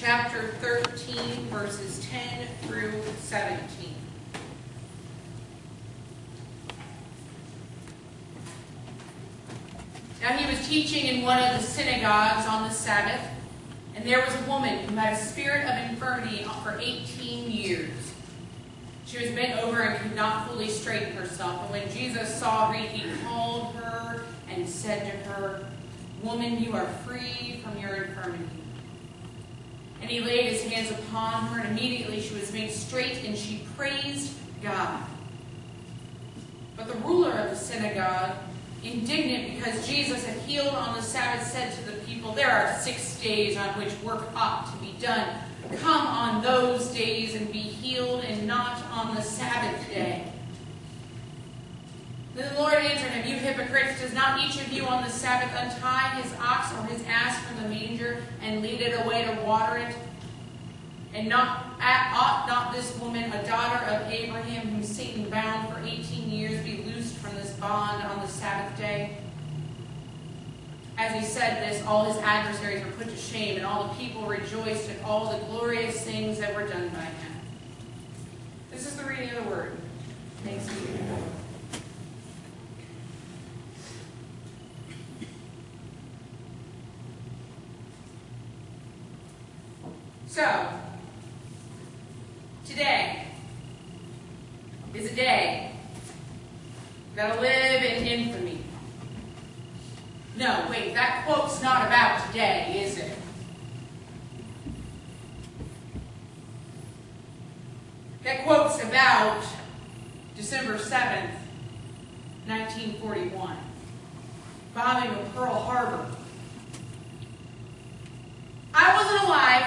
chapter 13, verses 10 through 17. Now he was teaching in one of the synagogues on the Sabbath, and there was a woman who had a spirit of infirmity for 18 years. She was bent over and could not fully straighten herself. And when Jesus saw her, he called her and said to her, "Woman, you are free from your infirmity." And he laid his hands upon her, and immediately she was made straight, and she praised God. But the ruler of the synagogue, indignant because Jesus had healed on the Sabbath, said to the people, "There are 6 days on which work ought to be done. Come on those days and be healed, and not on the Sabbath day." Then the Lord answered him, "You hypocrites, does not each of you on the Sabbath untie his ox or his ass from the manger and lead it away to water it? And ought not this woman, a daughter of Abraham, whom Satan bound for 18 years, be loosed from this bond on the Sabbath day?" As he said this, all his adversaries were put to shame, and all the people rejoiced at all the glorious things that were done by him. This is the reading of the word. Thanks be to God. So, today is a day that'll live in infamy. No, wait, that quote's not about today, is it? That quote's about December 7th, 1941. Bombing of Pearl Harbor. I wasn't alive.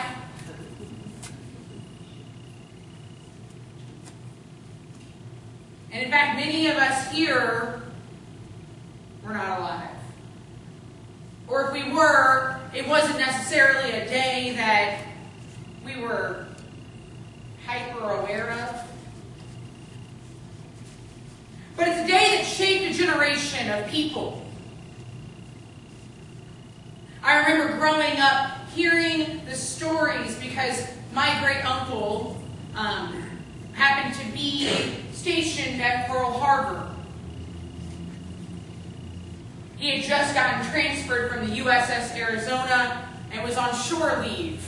And in fact, many of us here were not alive. Or if we were, it wasn't necessarily a day that we were hyper aware of. But it's a day that shaped a generation of people. I remember growing up hearing the stories because my great uncle happened to be stationed at Pearl Harbor. He had just gotten transferred from the USS Arizona and was on shore leave.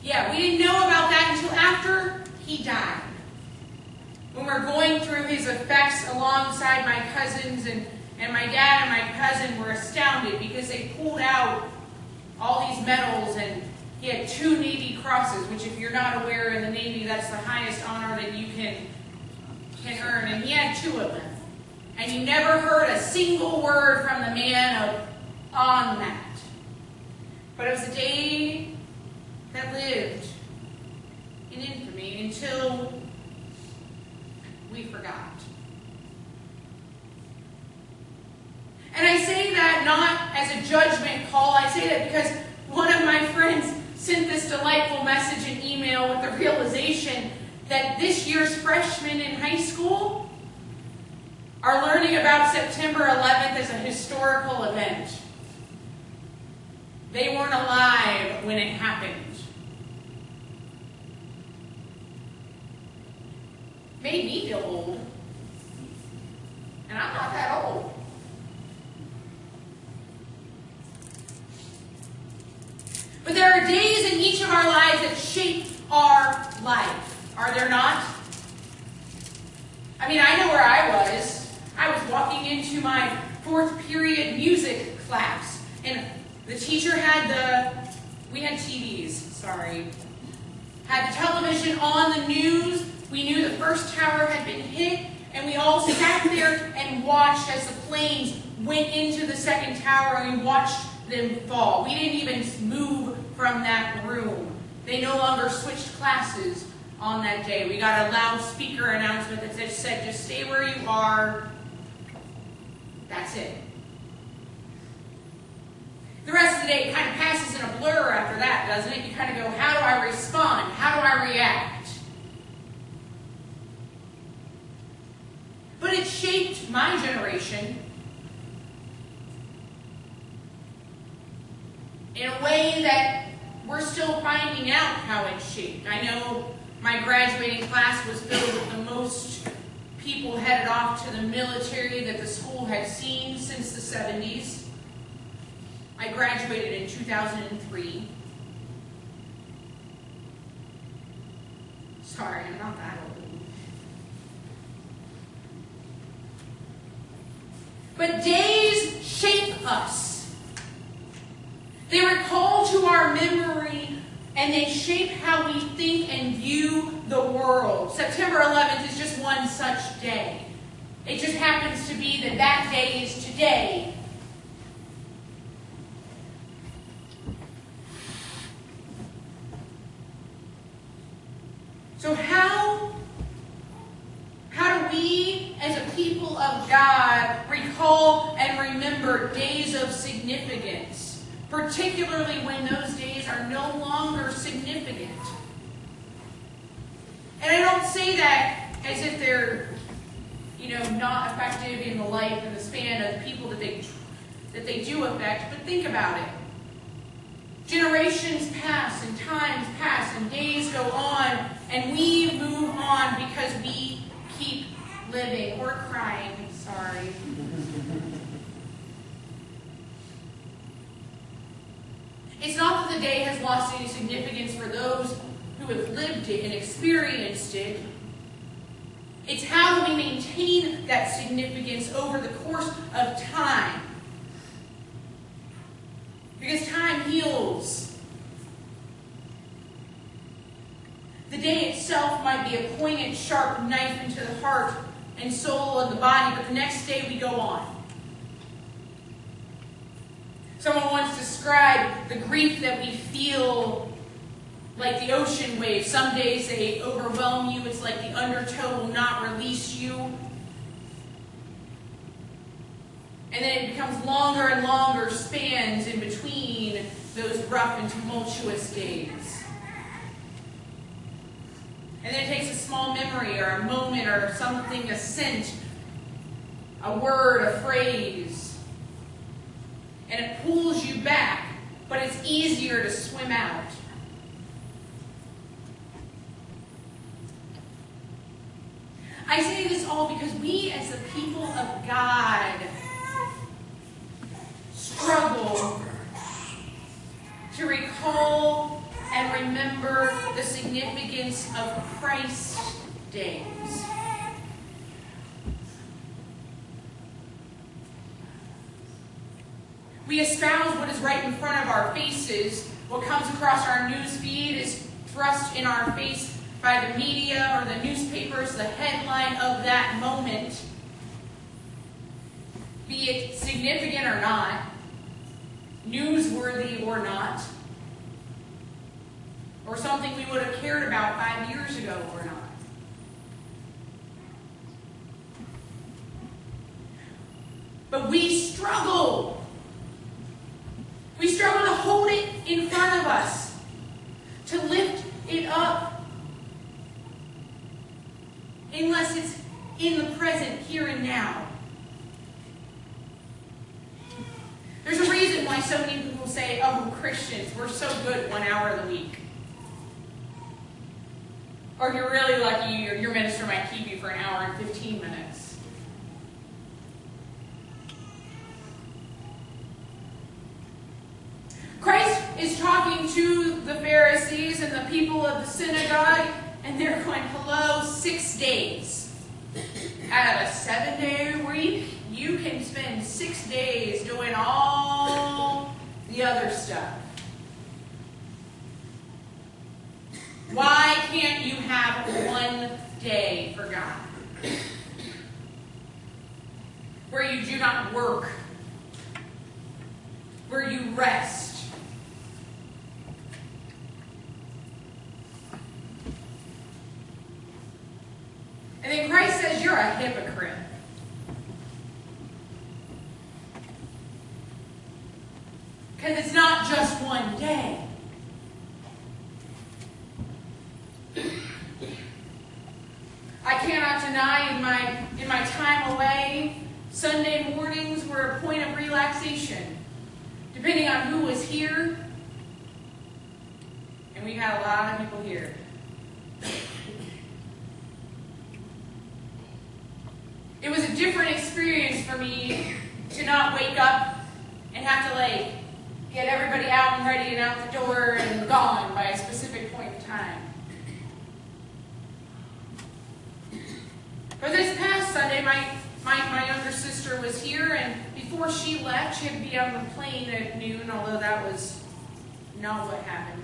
Yeah, we didn't know about that until after he died. When we were going through his effects alongside my cousins, and my dad and my cousin were astounded because they pulled out all these medals, and he had 2 Navy crosses, which if you're not aware, in the Navy, that's the highest honor that you can earn, and he had 2 of them. And you never heard a single word from the man on that. But it was a day that lived in infamy until we forgot. And I say that not as a judgment call. I say that because one of my friends sent this delightful message in email with the realization that this year's freshmen in high school are learning about September 11th as a historical event. They weren't alive when it happened. Made me feel old. And I'm not that old. But there are days in each of our lives that shape our life. Are there not? I mean, I know where I was. I was walking into my 4th period music class, and the teacher we had TVs, sorry, had the television on the news. We knew the first tower had been hit, and we all sat there and watched as the planes went into the second tower, and we watched them fall. We didn't even move from that room. They no longer switched classes on that day. We got a loudspeaker announcement that said, "Just stay where you are." That's it. The rest of the day kind of passes in a blur after that, doesn't it? You kind of go, how do I respond? How do I react? But it shaped my generation in a way way that we're still finding out how it's shaped. I know my graduating class was filled with the most people headed off to the military that the school had seen since the 70s. I graduated in 2003. Sorry, I'm not that old. But days shape us. They recall to our memory and they shape how we think and view the world. September 11th is just one such day. It just happens to be that that day is today. So how do we, as a people of God, recall and remember days of significance, particularly when those days are no longer significant? And I don't say that as if they're, not effective in the life and the span of the people that they do affect, but think about it. Generations pass and times pass and days go on and we move on because we keep living. We're crying, sorry. It's not that the day has lost any significance for those who have lived it and experienced it. It's how do we maintain that significance over the course of time. Because time heals. The day itself might be a poignant, sharp knife into the heart and soul of the body, but the next day we go on. Someone once described the grief that we feel like the ocean waves. Some days they overwhelm you. It's like the undertow will not release you. And then it becomes longer and longer spans in between those rough and tumultuous days. And then it takes a small memory or a moment or something, a scent, a word, a phrase, and it pulls you back, but it's easier to swim out. I say this all because we as the people of God struggle to recall and remember the significance of Christ's days. We espouse what is right in front of our faces. What comes across our news feed is thrust in our face by the media or the newspapers, the headline of that moment, be it significant or not, newsworthy or not, or something we would have cared about 5 years ago or not. But we struggle. We struggle to hold it in front of us, to lift it up, unless it's in the present, here and now. There's a reason why so many people say, oh, Christians, we're so good 1 hour of the week. Or if you're really lucky, your minister might keep you for an hour and 15 minutes. Christ is talking to the Pharisees and the people of the synagogue, and they're going, hello, 6 days. Out of a 7-day week, you can spend 6 days doing all the other stuff. Why can't you have 1 day for God? Where you do not work. Where you rest. And then Christ says, you're a hypocrite. Because it's not just 1 day. I cannot deny in my time away, Sunday mornings were a point of relaxation. Depending on who was here, we've had a lot of people here. It was a different experience for me to not wake up and have to get everybody out and ready and out the door and gone by a specific point in time. For this past Sunday, my younger sister was here, and before she left, she had to be on the plane at noon, although that was not what happened.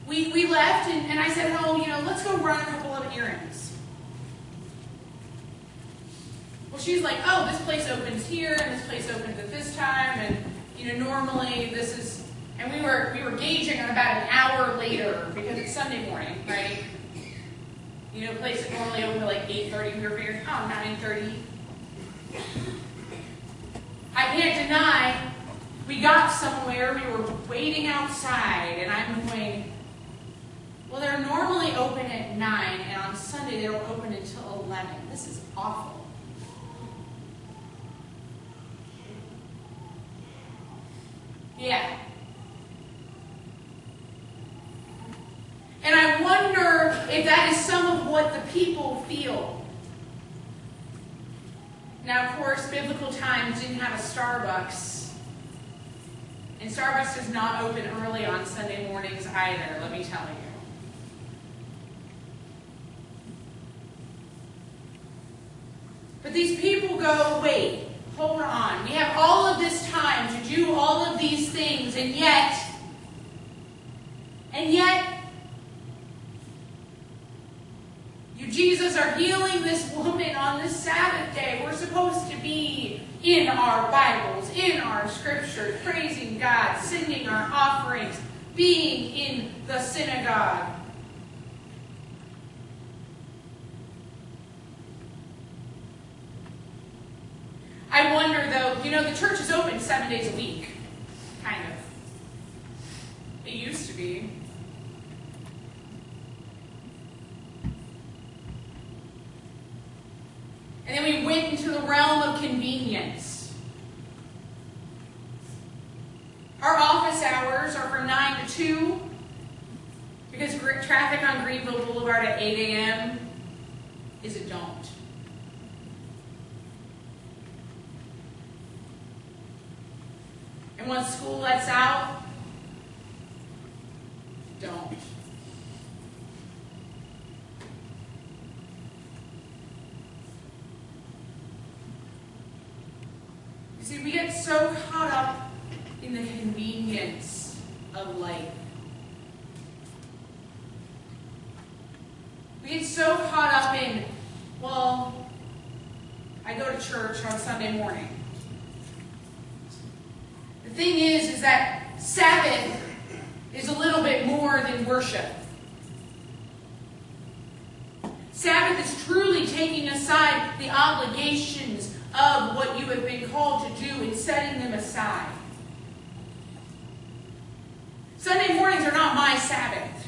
We left, and I said, let's go run a couple of errands. Well, she's like, oh, this place opens here, and this place opens at this time, and, normally this is, and we were gauging on about an hour later, because it's Sunday morning, right? Place that normally open at 8:30, we were figuring, 9:30. I can't deny, we got somewhere, we were waiting outside, and I'm going, well, they're normally open at 9, and on Sunday they don't open until 11. This is awful. Yeah. And I wonder if that is some of what the people feel. Now, of course, biblical times didn't have a Starbucks. And Starbucks does not open early on Sunday mornings either, let me tell you. But these people go, wait, hold on. We have all of this time to do all of these things, and yet, you, Jesus, are healing this woman on this Sabbath day. We're supposed to be in our Bibles, in our scriptures, praising God, sending our offerings, being in the synagogue. I wonder, though, the church is open 7 days a week. Kind of. It used to be. And then we went into the realm of convenience. Our office hours are from 9 to 2 because traffic on Greenville Boulevard at 8 a.m. is a don't. And once school lets out, don't. You see, we get so caught up in the convenience of life. We get so caught up in, I go to church on Sunday morning. The thing is that Sabbath is a little bit more than worship. Sabbath is truly taking aside the obligations of what you have been called to do and setting them aside. Sunday mornings are not my Sabbath.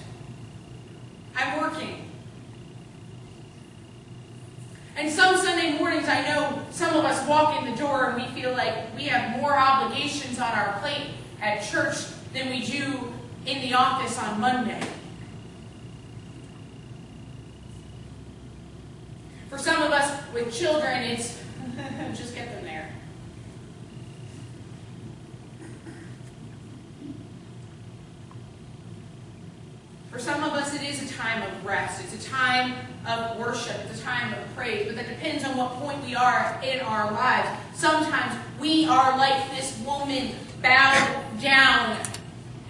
I'm working. And some Sunday mornings, I know some of us walk in the door and we feel like we have more obligations on our plate at church than we do in the office on Monday. For some of us with children, it's just get them there. For some of us, it is a time of rest. It's a time of worship. It's a time of praise. But that depends on what point we are in our lives. Sometimes we are like this woman, bowed down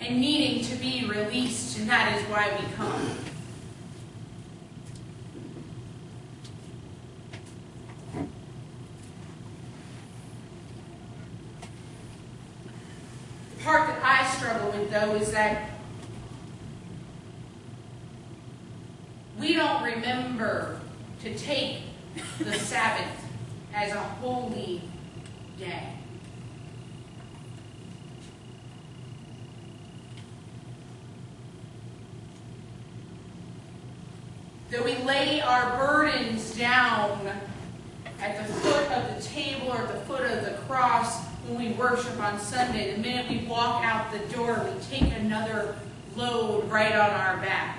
and needing to be released. And that is why we come. The part that I struggle with, though, is that we don't remember to take the Sabbath as a holy day. That we lay our burdens down at the foot of the table or at the foot of the cross, when we worship on Sunday. The minute we walk out the door, we take another load right on our back.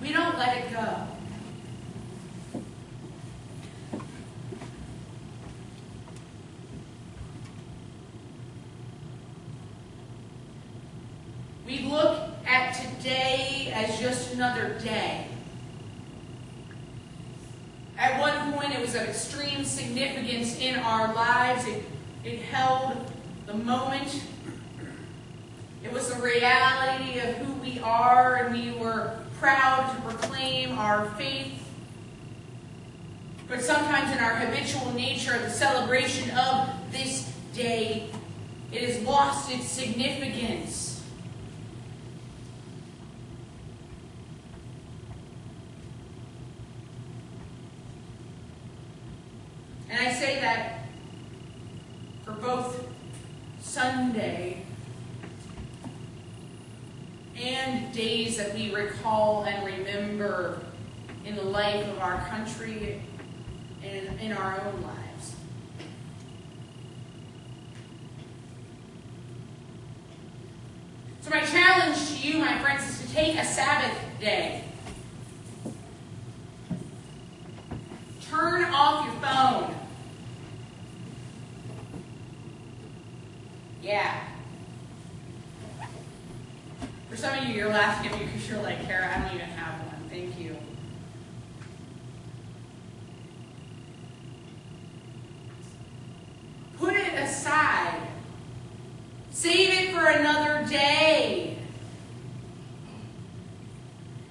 We don't let it go. We look at today as just another day. At one point, it was of extreme significance in our lives. It held the moment. It was the reality of who we are, and we were proud to proclaim our faith. But sometimes in our habitual nature of the celebration of this day, it has lost its significance. And I say that for both Sunday and days that we recall and remember in the life of our country and in our own lives. So my challenge to you, my friends, is to take a Sabbath day. Turn off your phone. Yeah. For some of you, you're laughing at me because you're like, Kara, I don't even have one. Thank you. Put it aside. Save it for another day.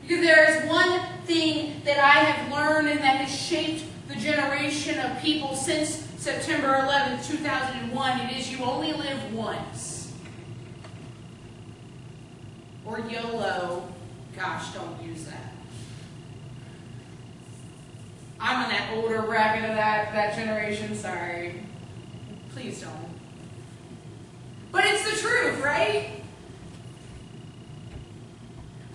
Because there is one thing that I have learned and that has shaped the generation of people since September 11th, 2001. It is you only live once. Or YOLO. Gosh, don't use that. I'm in that older bracket of that generation, sorry. Please don't. But it's the truth, right?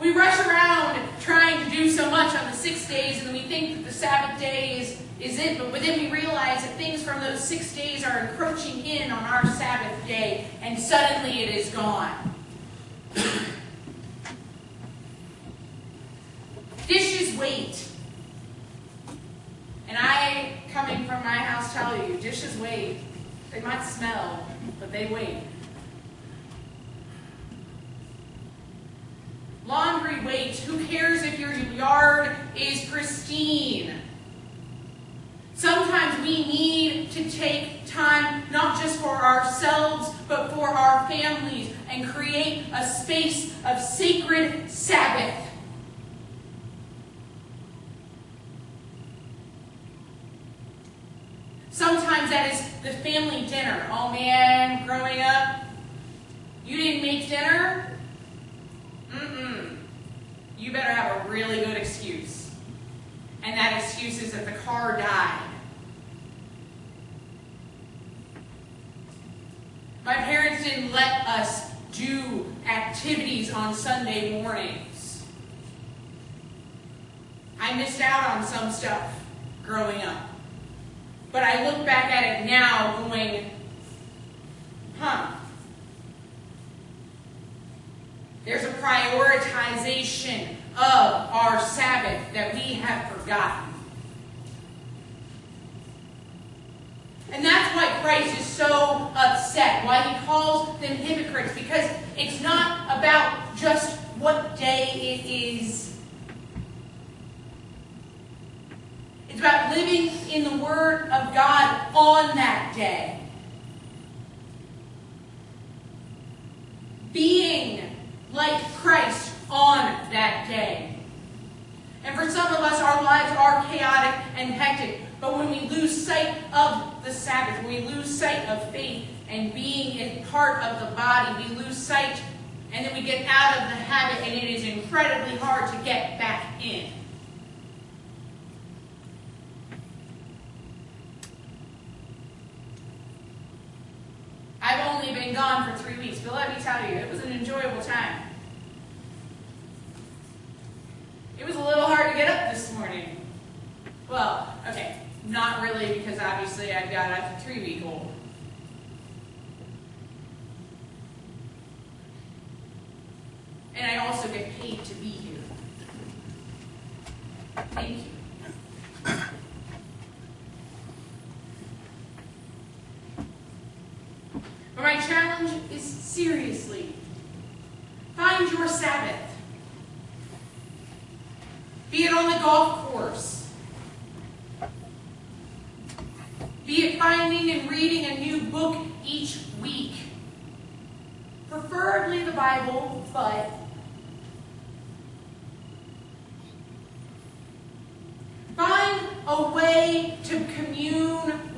We rush around trying to do so much on the 6 days, and then we think that the Sabbath day is it, but then we realize that things from those 6 days are encroaching in on our Sabbath day, and suddenly it is gone. Dishes wait. And I, coming from my house, tell you, dishes wait. They might smell, but they wait. Laundry waits. Who cares if your yard is pristine? Sometimes we need to take time, not just for ourselves, but for our families, and create a space of sacred Sabbath. Sometimes that is the family dinner. Oh man, growing up, you didn't make dinner? You better have a really good excuse. And that excuse is that the car died. My parents didn't let us do activities on Sunday mornings. I missed out on some stuff growing up. But I look back at it now going, there's a prioritization of our Sabbath that we have forgotten. And that's why Christ is so upset, why he calls them hypocrites, because it's not about just what day it is. It's about living in the Word of God on that day. Being like Christ on that day. And for some of us, our lives are chaotic and hectic. But when we lose sight of the Sabbath, when we lose sight of faith and being a part of the body, we lose sight and then we get out of the habit, and it is incredibly hard to get back in. I've only been gone for 3 weeks, but let me tell you, it was an enjoyable time. Well, okay, not really, because obviously I've got a 3-week-old. And I also get paid to be here. Thank you. But my challenge is seriously, find your Sabbath. Be it on the golf course. Be it finding and reading a new book each week. Preferably the Bible, but find a way to commune